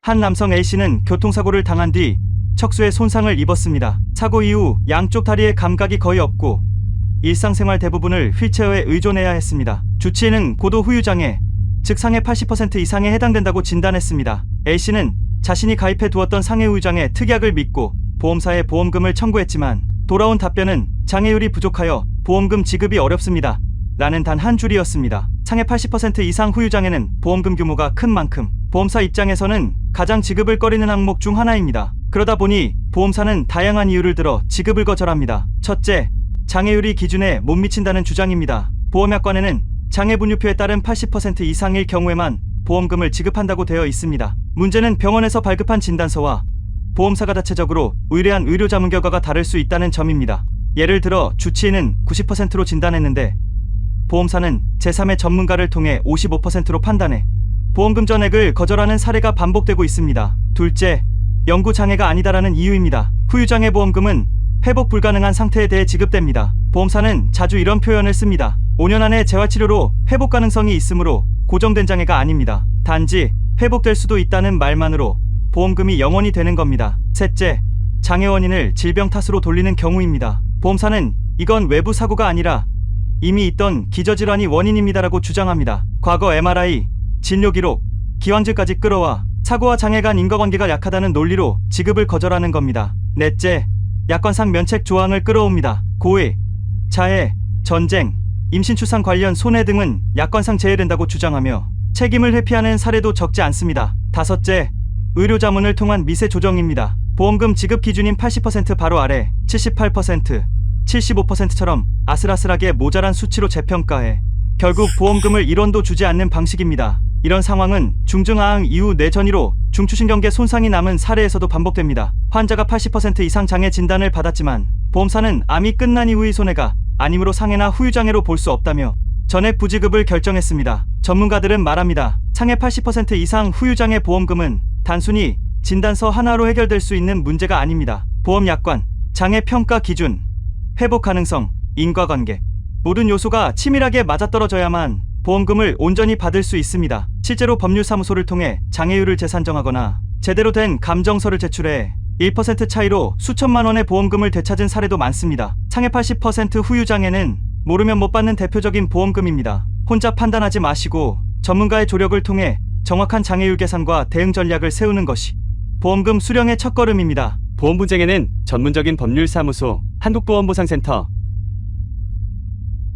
한 남성 A씨는 교통사고를 당한 뒤 척수에 손상을 입었습니다. 사고 이후 양쪽 다리에 감각이 거의 없고 일상생활 대부분을 휠체어에 의존해야 했습니다. 주치의는 고도 후유장애, 즉 상해 80% 이상에 해당된다고 진단했습니다. A씨는 자신이 가입해 두었던 상해 후유장애 특약을 믿고 보험사에 보험금을 청구했지만 돌아온 답변은 장애율이 부족하여 보험금 지급이 어렵습니다. 라는 단 한 줄이었습니다. 상해 80% 이상 후유장애는 보험금 규모가 큰 만큼 보험사 입장에서는 가장 지급을 꺼리는 항목 중 하나입니다. 그러다 보니 보험사는 다양한 이유를 들어 지급을 거절합니다. 첫째, 장애율이 기준에 못 미친다는 주장입니다. 보험약관에는 장애분류표에 따른 80% 이상일 경우에만 보험금을 지급한다고 되어 있습니다. 문제는 병원에서 발급한 진단서와 보험사가 자체적으로 의뢰한 의료 자문 결과가 다를 수 있다는 점입니다. 예를 들어 주치의는 90%로 진단했는데 보험사는 제3의 전문가를 통해 55%로 판단해 보험금 전액을 거절하는 사례가 반복되고 있습니다. 둘째, 영구 장애가 아니다라는 이유입니다. 후유장애 보험금은 회복 불가능한 상태에 대해 지급됩니다. 보험사는 자주 이런 표현을 씁니다. 5년 안에 재활치료로 회복 가능성이 있으므로 고정된 장애가 아닙니다. 단지 회복될 수도 있다는 말만으로 보험금이 영원히 되는 겁니다. 셋째, 장애 원인을 질병 탓으로 돌리는 경우입니다. 보험사는 이건 외부 사고가 아니라 이미 있던 기저질환이 원인입니다라고 주장합니다. 과거 MRI, 진료기록, 기왕질까지 끌어와 사고와 장애 간 인과관계가 약하다는 논리로 지급을 거절하는 겁니다. 넷째, 약관상 면책 조항을 끌어옵니다. 고의, 자해, 전쟁, 임신 출산 관련 손해 등은 약관상 제외된다고 주장하며 책임을 회피하는 사례도 적지 않습니다. 다섯째, 의료자문을 통한 미세 조정입니다. 보험금 지급 기준인 80% 바로 아래 78%, 75%처럼 아슬아슬하게 모자란 수치로 재평가해 결국 보험금을 1원도 주지 않는 방식입니다. 이런 상황은 중증하항 이후 뇌전이로 중추신경계 손상이 남은 사례에서도 반복됩니다. 환자가 80% 이상 장애 진단을 받았지만 보험사는 암이 끝난 이후의 손해가 아니므로 상해나 후유장애로 볼 수 없다며 전액 부지급을 결정했습니다. 전문가들은 말합니다. 상해 80% 이상 후유장애 보험금은 단순히 진단서 하나로 해결될 수 있는 문제가 아닙니다. 보험약관, 장애 평가 기준, 회복 가능성, 인과관계 모든 요소가 치밀하게 맞아떨어져야만 보험금을 온전히 받을 수 있습니다. 실제로 법률사무소를 통해 장애율을 재산정하거나 제대로 된 감정서를 제출해 1% 차이로 수천만 원의 보험금을 되찾은 사례도 많습니다. 상해 80% 후유장애는 모르면 못 받는 대표적인 보험금입니다. 혼자 판단하지 마시고 전문가의 조력을 통해 정확한 장애율 계산과 대응 전략을 세우는 것이 보험금 수령의 첫걸음입니다. 보험 분쟁에는 전문적인 법률사무소, 한국보험보상센터,